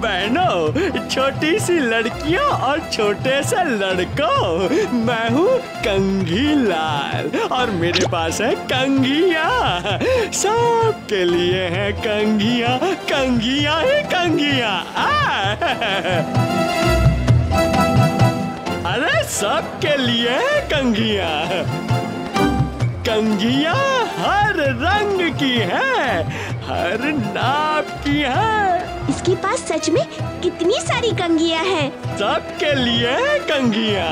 बहनों, छोटी सी लड़कियों और छोटे से लड़कों, मैं हूँ कंघी लाल और मेरे पास है कंघिया। सबके लिए है कंघिया, कंघिया ही कंघिया। अरे सबके लिए है कंघिया। कंघिया हर रंग की है, हर नाप की है। इसके पास सच में कितनी सारी कंघियाँ हैं। सबके लिए कंघिया।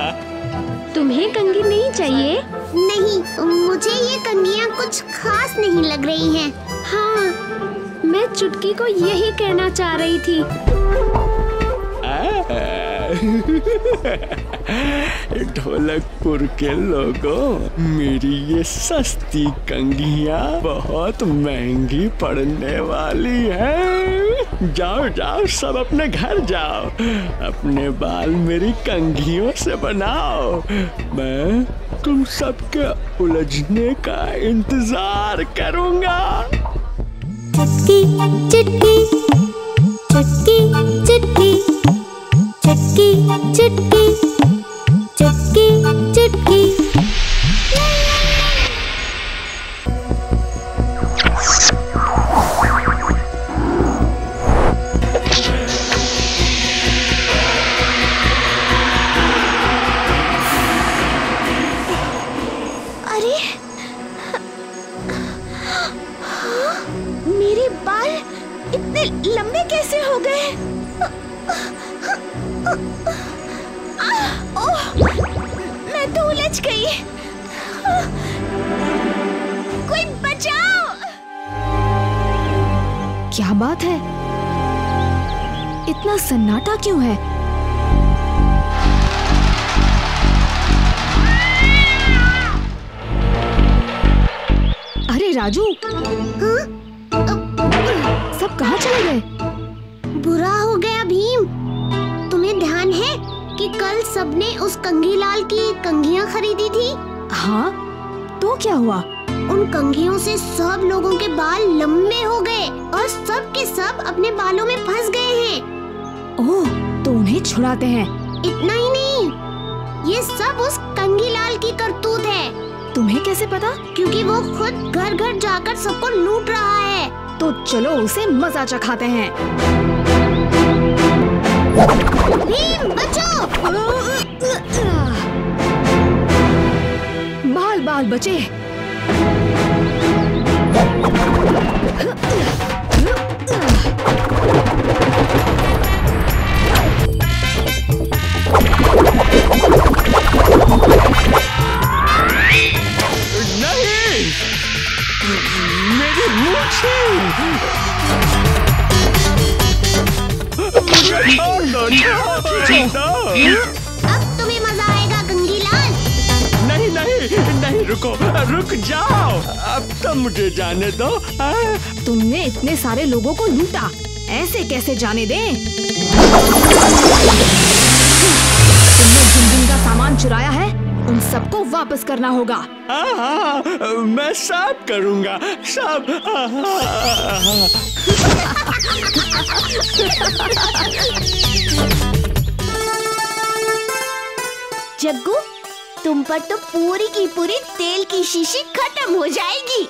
तुम्हें कंघी नहीं चाहिए? नहीं, मुझे ये कंघियाँ कुछ खास नहीं लग रही हैं। हाँ, मैं चुटकी को यही कहना चाह रही थी। ढोलकपुर के लोगों, मेरी ये सस्ती कंघियाँ बहुत महंगी पड़ने वाली है। जाओ जाओ, सब अपने घर जाओ, अपने बाल मेरी कंघियों से बनाओ। मैं तुम सबके उलझने का इंतजार करूँगा। चुटकी चुटकी चुटकी चुटकी चुटकी चुटकी चुटकी चुटकी। अरे मेरे बाल इतने लंबे कैसे हो गए? मैं तो उलझ गई। कोई बचाओ! क्या बात है? इतना सन्नाटा क्यों है? अरे राजू, सब कहाँ चले गए? बुरा हो गया भीम। तुम्हें ध्यान है कि कल सबने उस कंघीलाल की कंघियाँ खरीदी थी? हाँ, तो क्या हुआ? उन कंघियों से सब लोगों के बाल लंबे हो गए और सब के सब अपने बालों में फंस गए हैं। ओह, तो उन्हें छुड़ाते हैं। इतना ही नहीं, ये सब उस कंघीलाल की करतूत है। तुम्हें कैसे पता? क्योंकि वो खुद घर घर जाकर सबको लूट रहा है। तो चलो उसे मजा चखाते हैं। भीम बचो! बाल बाल बचे। नहीं, मेरी मूछी! मुझे छोड़ दो, छोड़ दो। अब तुम्हें मजा आएगा कंघीलाल। नहीं नहीं नहीं, रुको, रुक जाओ। अब तो मुझे जाने दो। तुमने इतने सारे लोगों को लूटा, ऐसे कैसे जाने दें? तुमने जिन जिन का सामान चुराया है, उन सबको वापस करना होगा। हाँ, मैं सब करूँगा, सब। जग्गू, तुम पर तो पूरी की पूरी तेल की शीशी खत्म हो जाएगी।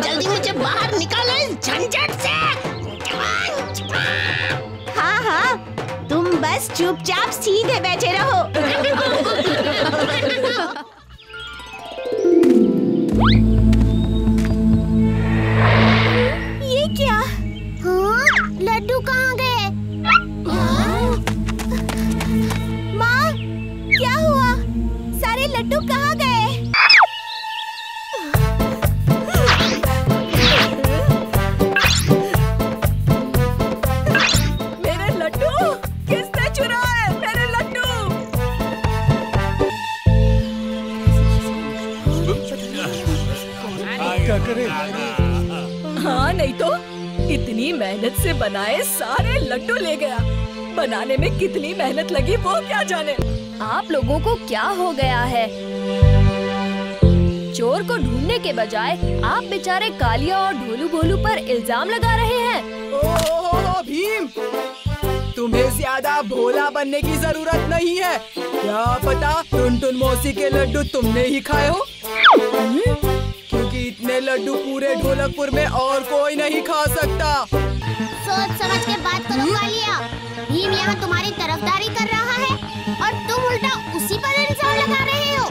जल्दी मुझे बाहर निकालो इस झंझट से। हाँ हाँ, तुम बस चुपचाप सीधे बैठे रहो। ये क्या? हाँ, लड्डू कहाँ गए? माँ, क्या हुआ? सारे लड्डू कहाँ गए? मेरे लड्डू किसने चुराए? मेरे लड्डू! क्या करें? हाँ, नहीं तो इतनी मेहनत से बनाए सारे लड्डू ले गया। बनाने में कितनी मेहनत लगी वो क्या जाने। आप लोगों को क्या हो गया है? चोर को ढूंढने के बजाय आप बेचारे कालिया और ढोलू भोलू पर इल्जाम लगा रहे हैं। ओह भीम, तुम्हें ज्यादा भोला बनने की जरूरत नहीं है। क्या पता टुनटुन मौसी के लड्डू तुमने ही खाए हो, क्योंकि इतने लड्डू पूरे ढोलकपुर में और कोई नहीं खा सकता। सोच समझ के बात करो कालिया। भीम यहाँ तुम्हारी तरफदारी कर रहा है और तुम उल्टा उसी पर इल्जाम लगा रहे हो।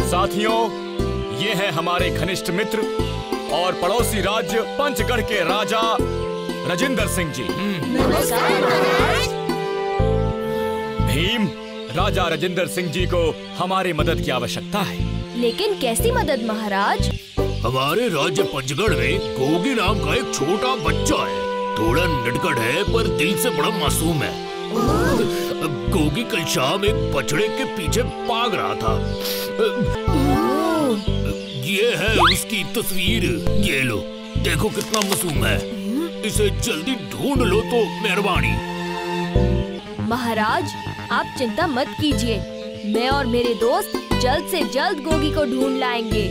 साथियों, ये है हमारे घनिष्ठ मित्र और पड़ोसी राज्य पंचगढ़ के राजा राजेंद्र सिंह जी। भीम, राजा राजेंद्र सिंह जी को हमारी मदद की आवश्यकता है। लेकिन कैसी मदद महाराज? हमारे राज्य पंचगढ़ में गोगी नाम का एक छोटा बच्चा है। थोड़ा नटखट है पर दिल से बड़ा मासूम है। गोगी कल शाम एक बछड़े के पीछे भाग रहा था। ये है उसकी तस्वीर, ये लो, देखो कितना मासूम है। इसे जल्दी ढूंढ लो तो मेहरबानी। महाराज, आप चिंता मत कीजिए, मैं और मेरे दोस्त जल्द से जल्द गोगी को ढूंढ लाएंगे।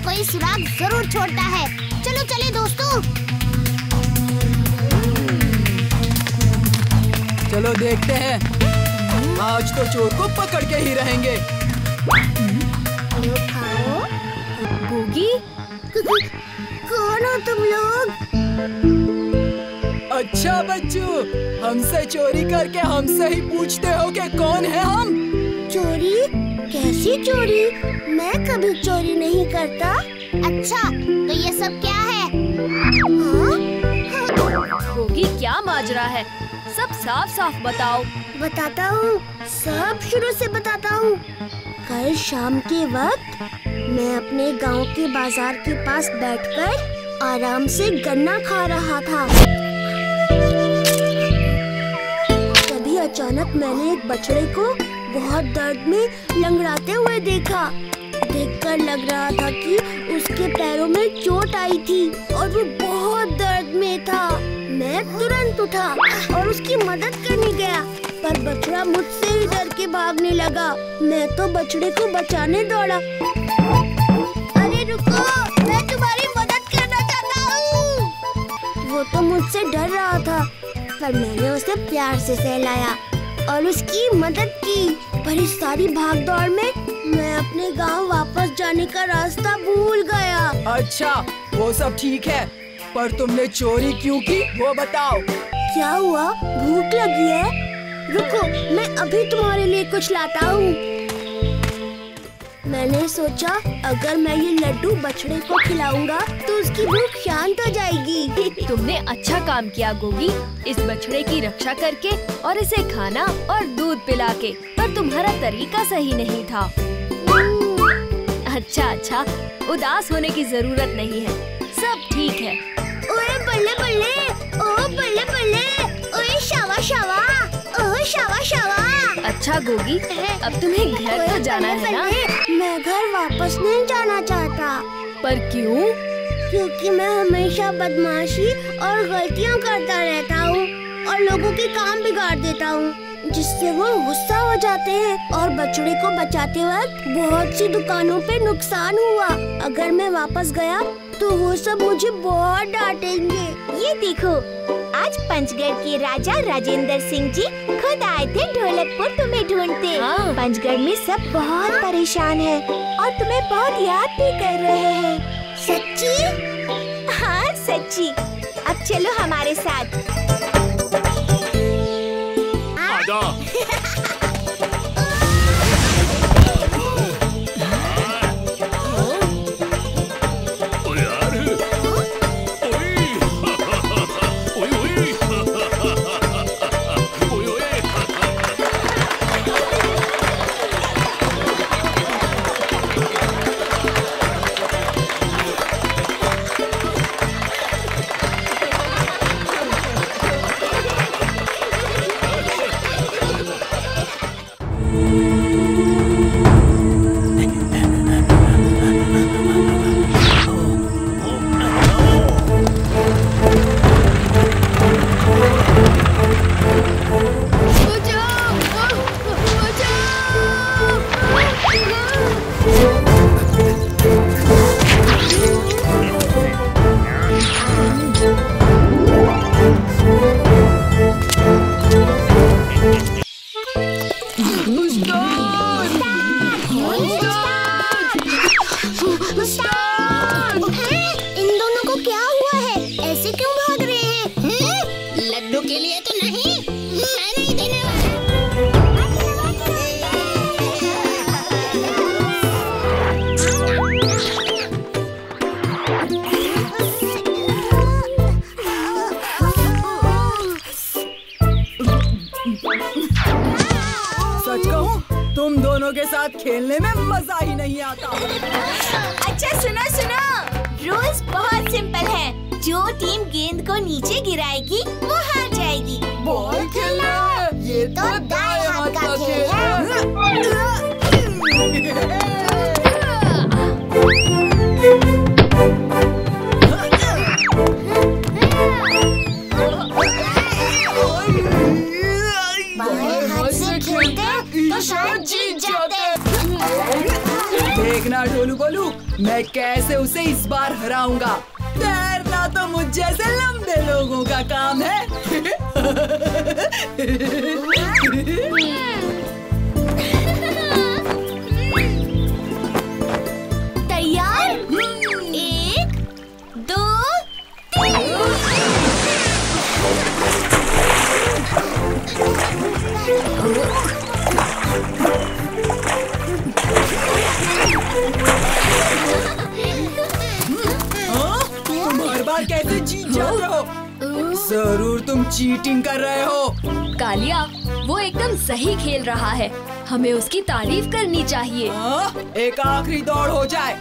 कोई सुराग जरूर छोड़ता है। चलो चले दोस्तों। चलो देखते हैं, आज तो चोर को पकड़ के ही रहेंगे। गोगी, कौन हो तुम लोग? अच्छा बच्चू, हमसे चोरी करके हमसे ही पूछते हो कि कौन है हम? चोरी? कैसी चोरी? मैं कभी चोरी नहीं करता। अच्छा, तो ये सब क्या है? गोगी, क्या माजरा है? सब साफ साफ बताओ। बताता हूँ, सब शुरू से बताता हूँ। कल शाम के वक्त मैं अपने गांव के बाजार के पास बैठकर आराम से गन्ना खा रहा था। तभी अचानक मैंने एक बछड़े को बहुत दर्द में लंगड़ाते हुए देखा। देखकर लग रहा था कि उसके पैरों में चोट आई थी और वो बहुत दर्द में था। मैं तुरंत उठा और उसकी मदद करने गया, पर बछड़ा मुझसे ही डर के भागने लगा। मैं तो बछड़े को बचाने दौड़ा। अरे रुको, मैं तुम्हारी मदद करना चाहता हूँ। वो तो मुझसे डर रहा था, पर मैंने उसे प्यार से सहलाया और उसकी मदद की। पर इस सारी भागदौड़ में मैं अपने गांव वापस जाने का रास्ता भूल गया। अच्छा, वो सब ठीक है, पर तुमने चोरी क्यों की वो बताओ। क्या हुआ? भूख लगी है? रुको, मैं अभी तुम्हारे लिए कुछ लाता हूँ। मैंने सोचा अगर मैं ये लड्डू बछड़े को खिलाऊंगा तो उसकी भूख शांत हो जाएगी। तुमने अच्छा काम किया गोगी, इस बछड़े की रक्षा करके और इसे खाना और दूध पिला के। पर तुम्हारा तरीका सही नहीं था। अच्छा, उदास होने की जरूरत नहीं है, सब ठीक है। ओए बल्ले बल्ले, ओ बल्ले बल्ले, ओए शावा शावा, ओ शावा शावा। अच्छा गोगी, अब तुम्हें घर तो जाना है ना? मैं घर वापस नहीं जाना चाहता। पर क्यों? क्योंकि मैं हमेशा बदमाशी और गलतियाँ करता रहता हूँ और लोगों के काम बिगाड़ देता हूँ, जिससे वो गुस्सा हो जाते हैं। और बछड़े को बचाते वक्त बहुत सी दुकानों पे नुकसान हुआ। अगर मैं वापस गया तो वो सब मुझे बहुत डांटेंगे। ये देखो, आज पंचगढ़ के राजा राजेंद्र सिंह जी खुद आए थे ढोलकपुर तुम्हें ढूंढते। हाँ। पंचगढ़ में सब बहुत परेशान हैं और तुम्हें बहुत याद भी कर रहे हैं। सच्ची? हाँ सच्ची। अब चलो हमारे साथ। आजा। सच कहूँ तुम दोनों के साथ खेलने में मजा ही नहीं आता। अच्छा सुनो सुनो, रूल्स बहुत सिंपल है। जो टीम गेंद को नीचे गिराएगी वो हार जाएगी। बॉल खेलना है, ये तो दाएं हाथ का खेल है। तो शायद जीत जाते। देखना ढोलू बोलू, मैं कैसे उसे इस बार हराऊंगा। तैरना तो मुझ जैसे लंबे लोगों का काम है। तैयार? 1, 2, 3। तुम हर बार कैसे जीत जाते हो? जरूर तुम चीटिंग कर रहे हो। कालिया, वो एकदम सही खेल रहा है। हमें उसकी तारीफ करनी चाहिए। एक आखिरी दौड़ हो जाए,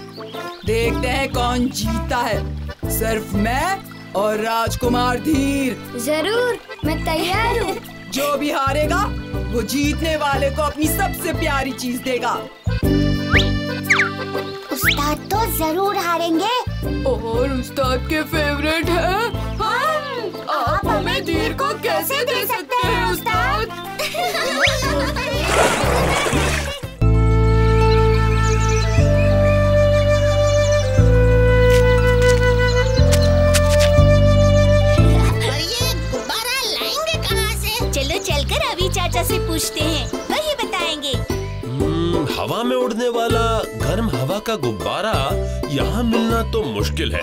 देखते हैं कौन जीतता है। सिर्फ मैं और राजकुमार धीर। जरूर, मैं तैयार हूँ। जो भी हारेगा वो जीतने वाले को अपनी सबसे प्यारी चीज देगा। उस्ताद तो जरूर हारेंगे। और उस्ताद के फेवरेट है हम। आप हमें धीर को कैसे दे सकते हैं उस्ताद? चाचा से पूछते हैं, वही बताएंगे। हवा में उड़ने वाला गर्म हवा का गुब्बारा यहाँ मिलना तो मुश्किल है,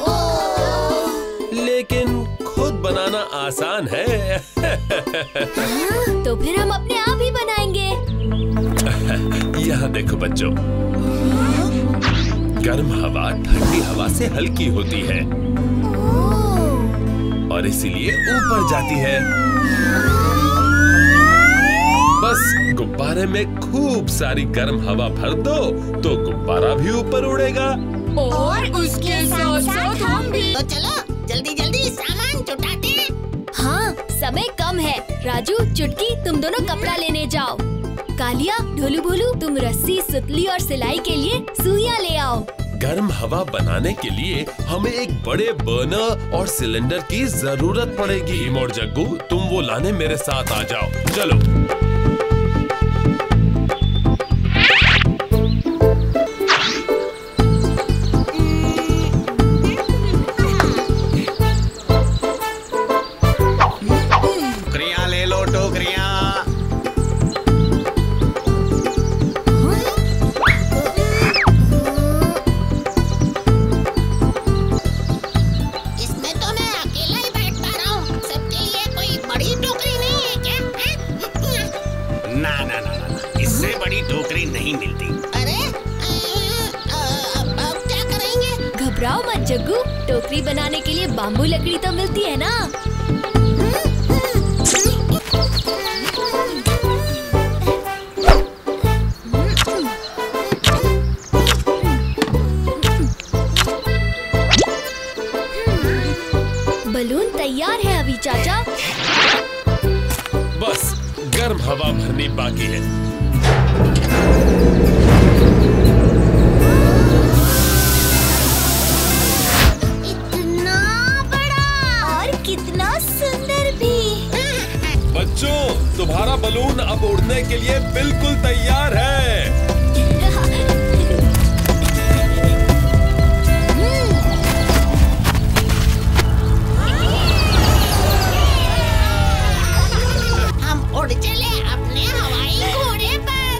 लेकिन खुद बनाना आसान है। तो फिर हम अपने आप ही बनाएंगे। यहाँ देखो बच्चों, गर्म हवा ठंडी हवा से हल्की होती है और इसीलिए ऊपर जाती है। बस गुब्बारे में खूब सारी गर्म हवा भर दो तो गुब्बारा भी ऊपर उड़ेगा और उसके साथ साथ हम भी। तो चलो जल्दी जल्दी सामान जुटाते हैं। हाँ, समय कम है। राजू, चुटकी, तुम दोनों कपड़ा लेने जाओ। कालिया, ढोलू भोलू, तुम रस्सी, सुतली और सिलाई के लिए सुइयां ले आओ। गर्म हवा बनाने के लिए हमें एक बड़े बर्नर और सिलेंडर की जरूरत पड़ेगी। हिम और जग्गू, तुम वो लाने मेरे साथ आ जाओ। चलो। टोकरियां ले लो, टोकरियां। इसमें तो मैं टोकरी बनाने के लिए बाम्बू लकड़ी तो मिलती है ना। बलून तैयार है अभी चाचा। बस गर्म हवा भरनी बाकी है। इतना बड़ा और कितना सुंदर भी। बच्चों, तुम्हारा बलून अब उड़ने के लिए बिल्कुल तैयार है। उड़ चले अपने हवाई घोड़े पर।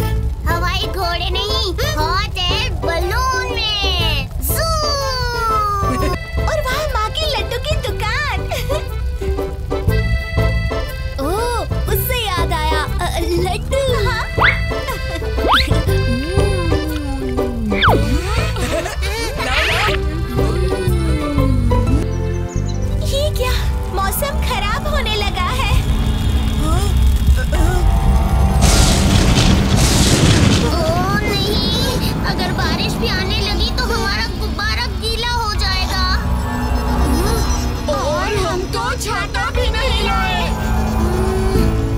हवाई घोड़े नहीं, हॉट एयर बलून में। और वहाँ माँ की लड्डू की दुकान। ओह, उससे याद आया, लड्डू। ये क्या, मौसम खराब होने लगा है। ओह नहीं, अगर बारिश भी आने लगी तो हमारा गुब्बारा गीला हो जाएगा। और हम तो छाता भी नहीं लाए।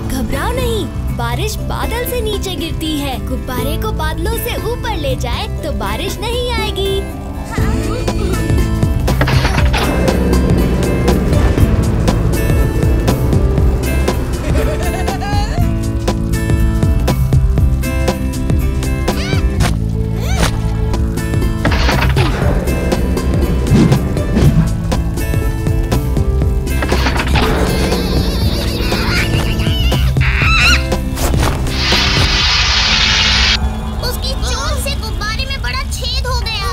घबराओ नहीं, बारिश बादल से नीचे गिरती है। गुब्बारे को बादलों से ऊपर ले जाए तो बारिश नहीं आएगी। उसकी चोट से गुब्बारे में बड़ा छेद हो गया।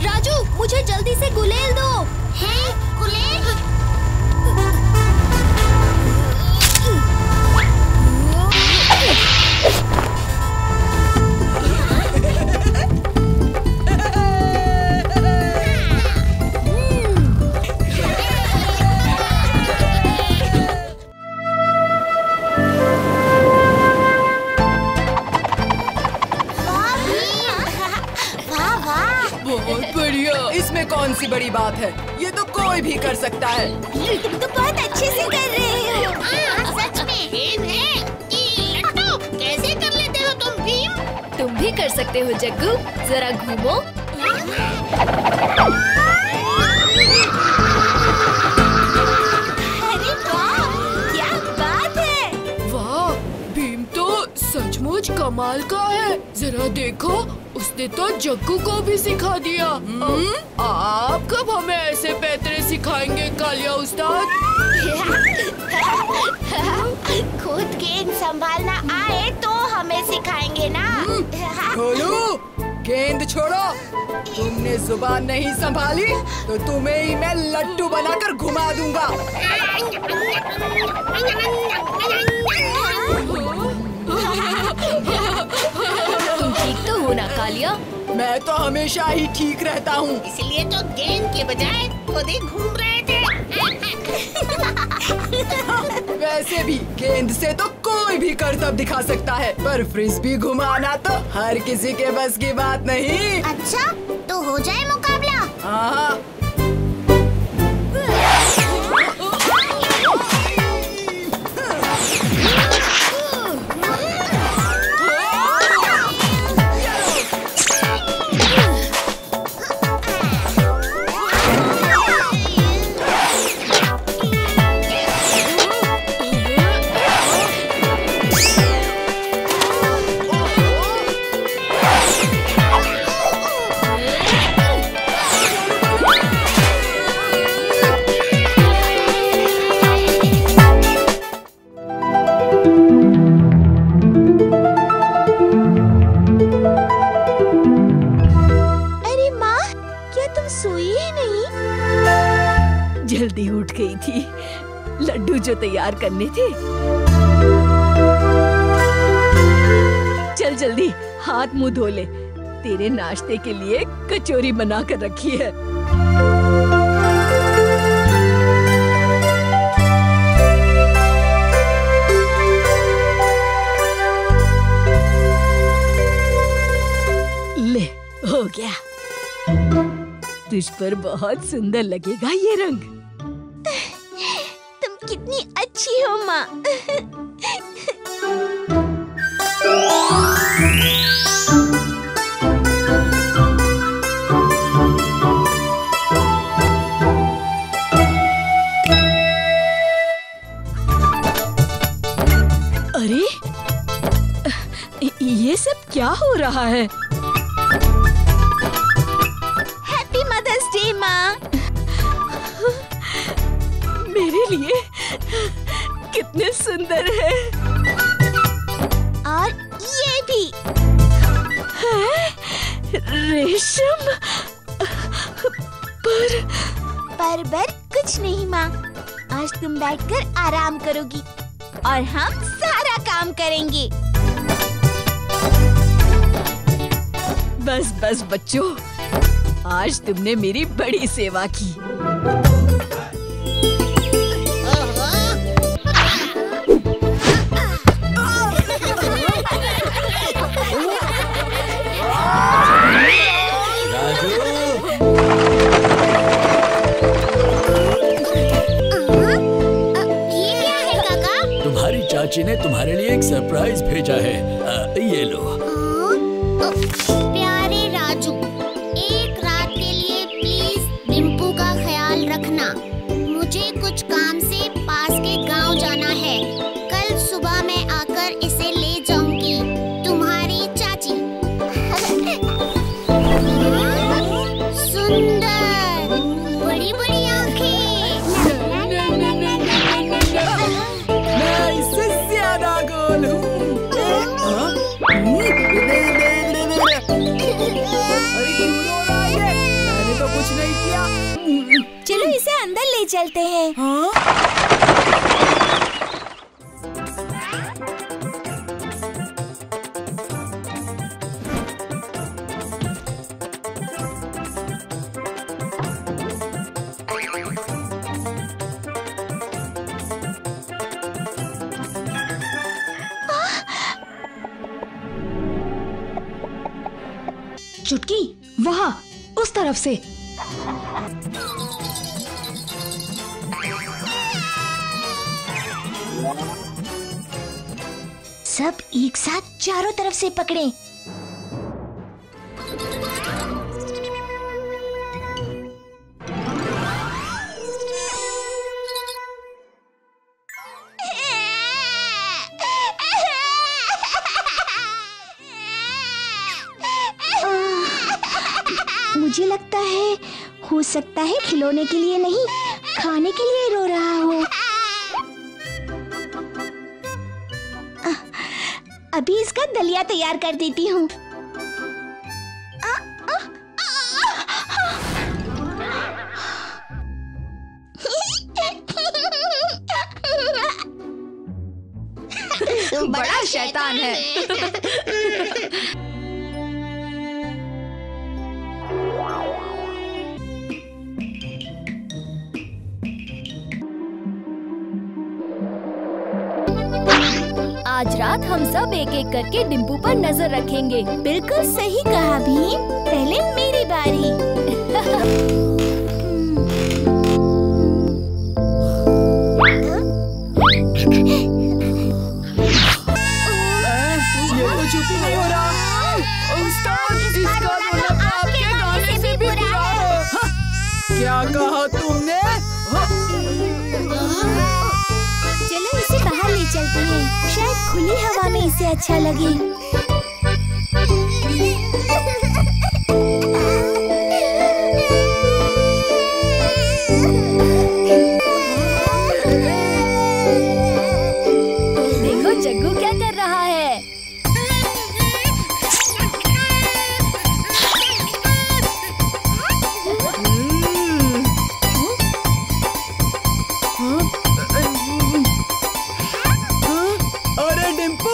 राजू, मुझे जल्दी से गुलेल दो। हैं? गुलेल? वाह वाह, बहुत बढ़िया। इसमें कौन सी बड़ी बात है, ये तो कोई भी कर सकता है। तुम तो बहुत अच्छे से कर रहे हो। सच में भीम है कि लड्डू? कैसे कर लेते हो तुम भीम? तुम भी कर सकते हो जग्गू, जरा घूमो। अरे वाह, क्या बात है। वाह, भीम तो सचमुच कमाल का है। जरा देखो, उसने तो जग्गू को भी सिखा दिया। आप कब हमें ऐसे पैतरे सिखाएंगे कालिया उस्ताद? खुद गेंद संभालना आए तो हमें सिखाएंगे ना। खोलू, गेंद छोड़ो। तुमने जुबान नहीं संभाली तो तुम्हें ही मैं लट्टू बनाकर घुमा दूंगा। तुम ठीक तो हो ना कालिया? मैं तो हमेशा ही ठीक रहता हूँ। इसलिए तो गेंद के बजाय खुद ही घूम रहे थे। वैसे भी गेंद से तो कोई भी करतब दिखा सकता है, पर फ्रिस्बी घुमाना तो हर किसी के बस की बात नहीं। अच्छा, तो हो जाए मुकाबला। हाँ। जल्दी उठ गई थी, लड्डू जो तैयार करने थे। चल जल्दी हाथ मुंह धो ले, तेरे नाश्ते के लिए कचौरी बना कर रखी है। तुझ पर बहुत सुंदर लगेगा ये रंग। तुम कितनी अच्छी हो माँ। अरे ये सब क्या हो रहा है? हैप्पी मदर्स डे माँ। मेरे लिए कितने सुंदर है। और ये भी है? रेशम पर कुछ नहीं माँ। आज तुम बैठकर आराम करोगी और हम सारा काम करेंगे। बस बस बच्चों, आज तुमने मेरी बड़ी सेवा की। चाची ने तुम्हारे लिए एक सरप्राइज भेजा है। ये लो। प्यारे राजू, एक रात के लिए प्लीज डिम्पू का ख्याल रखना। मुझे कुछ काम से पास के गांव जाना है। कल सुबह मैं आकर इसे ले जाऊंगी। तुम्हारी चाची। सुंदर, बड़ी बड़ी आंखें। मैंने तो कुछ नहीं किया। चलो इसे अंदर ले चलते हैं। हाँ? चुटकी, वहाँ उस तरफ से। सब एक साथ चारों तरफ से पकड़ें। मुझे लगता है, हो सकता है खिलौने के लिए नहीं, खाने के लिए रो रहा हो। अभी इसका दलिया तैयार कर देती हूँ। बड़ा शैतान है। आज रात हम सब एक एक करके डिम्पू पर नजर रखेंगे। बिल्कुल सही कहा भीम। पहले मेरी बारी। ये तो चुप ही नहीं हो रहा। इसका रोना आपके गाने से भी बुरा है। क्या कहा तुमने? चलो इसे बाहर ले चलते हैं, शायद खुली हवा में इसे अच्छा लगे। देखो जग्गू क्या कर रहा है। अरे डिम्पू,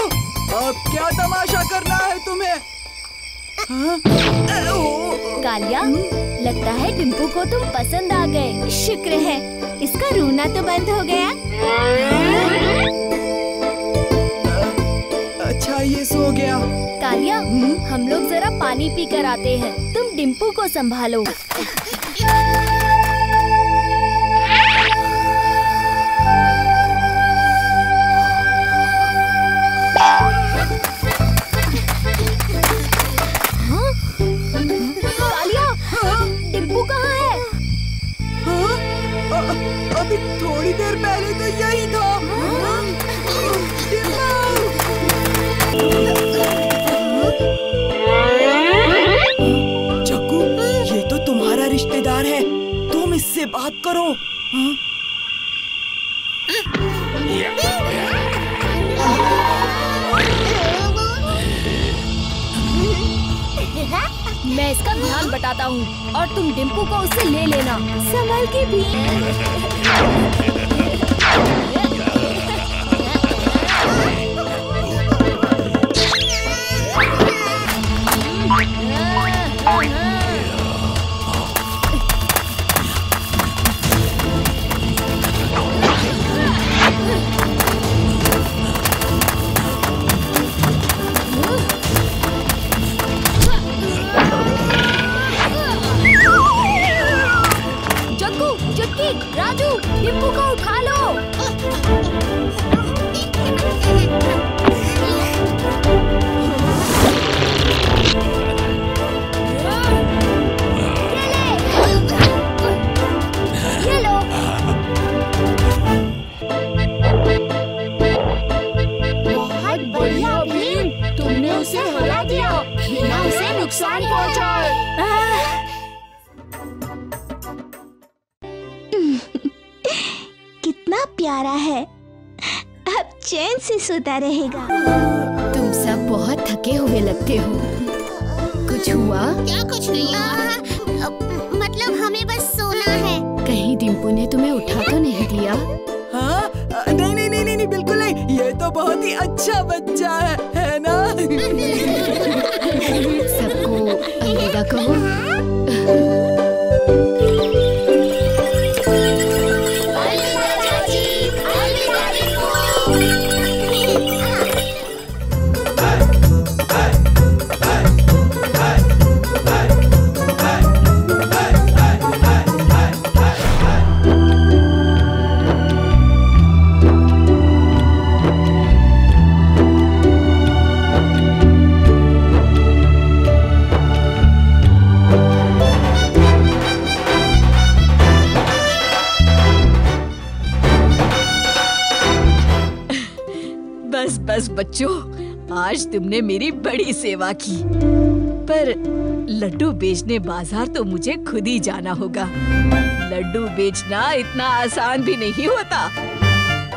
अब क्या तमाशा करना है तुम्हें? कालिया, लगता है डिम्पू को तुम पसंद आ गए। शुक्र है, इसका रोना तो बंद हो गया। अच्छा ये सो गया। कालिया, हम लोग जरा पानी पी कर आते हैं। तुम डिम्पू को संभालो। अभी थोड़ी देर पहले तो यही था। जग्गू, ये तो तुम्हारा रिश्तेदार है, तुम इससे बात करो। मैं इसका ध्यान बटाता हूँ और तुम डिम्पू को उससे ले लेना। संभल के भी। राजू, डिम्पू को उठा लो। ये लो। बहुत बढ़िया भीम, तुमने उसे हरा दिया बिना उसे नुकसान पहुंचाए। कितना प्यारा है, अब चैन से सोता रहेगा। तुम सब बहुत थके हुए लगते हो। कुछ हुआ? क्या कुछ नहीं हुआ, मतलब हमें बस सोना है। कहीं डिम्पू ने तुम्हें उठा तो नहीं दिया? हाँ? नहीं, बिल्कुल नहीं। ये तो बहुत ही अच्छा बच्चा है ना? सबको अलविदा कहो। बस बच्चों, आज तुमने मेरी बड़ी सेवा की, पर लड्डू बेचने बाजार तो मुझे खुद ही जाना होगा। लड्डू बेचना इतना आसान भी नहीं होता,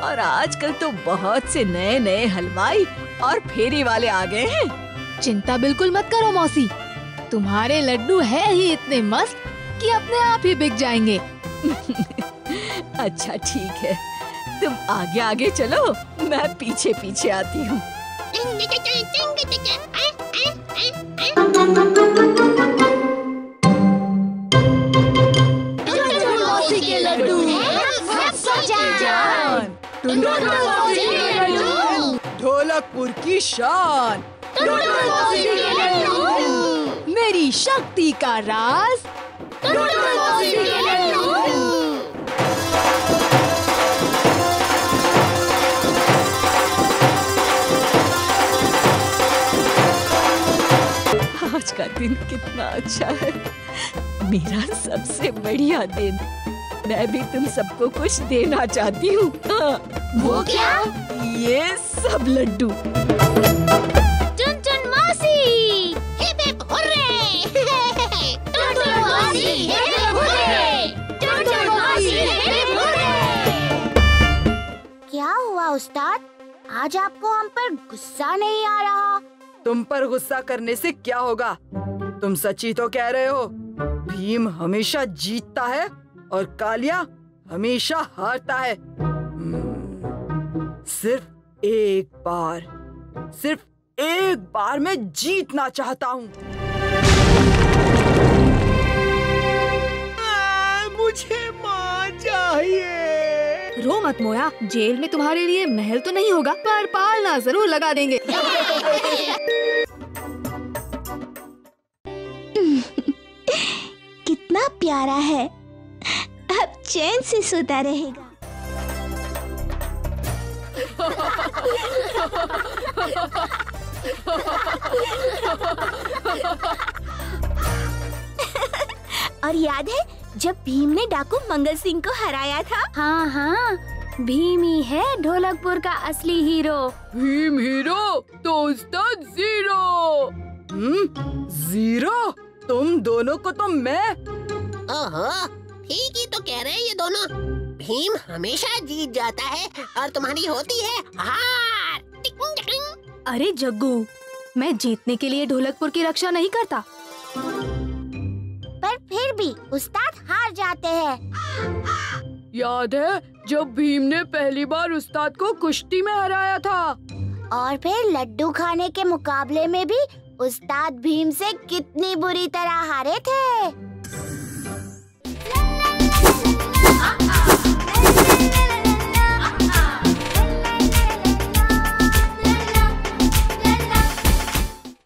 और आजकल तो बहुत से नए नए हलवाई और फेरी वाले आ गए हैं। चिंता बिल्कुल मत करो मौसी, तुम्हारे लड्डू है ही इतने मस्त कि अपने आप ही बिक जाएंगे। अच्छा ठीक है, तुम आगे आगे चलो, मैं पीछे पीछे आती हूँ। ढोलकपुर की शान, मेरी शक्ति का राज, आज का दिन कितना अच्छा है, मेरा सबसे बढ़िया दिन। मैं भी तुम सबको कुछ देना चाहती हूँ। वो क्या? ये सब लड्डू। टुनटुन मौसी, हिप हिप हुर्रे! टुनटुन मौसी, हिप हिप हुर्रे! टुनटुन मौसी, हिप हिप हुर्रे! क्या हुआ उस्ताद? आज आपको हम पर गुस्सा नहीं आ रहा? तुम पर गुस्सा करने से क्या होगा? तुम सच्ची तो कह रहे हो। भीम हमेशा जीतता है और कालिया हमेशा हारता है। सिर्फ एक बार मैं जीतना चाहता हूँ। मुझे माँ चाहिए। रो मत मोया, जेल में तुम्हारे लिए महल तो नहीं होगा, पर पालना जरूर लगा देंगे। कितना प्यारा है, अब चैन से सोता रहेगा। और याद है जब भीम ने डाकू मंगल सिंह को हराया था? हाँ हाँ, भीम ही है ढोलकपुर का असली हीरो। भीम हीरो तो उस्ताद जीरो। जीरो? तुम दोनों को तो मैं। ओहो, ठीक ही तो कह रहे हैं ये दोनों। भीम हमेशा जीत जाता है और तुम्हारी होती है हार। टिंग टिंग। अरे जग्गू, मैं जीतने के लिए ढोलकपुर की रक्षा नहीं करता। पर फिर भी उस्ताद हार जाते हैं। याद है जब भीम ने पहली बार उस्ताद को कुश्ती में हराया था? और फिर लड्डू खाने के मुकाबले में भी उस्ताद भीम से कितनी बुरी तरह हारे थे।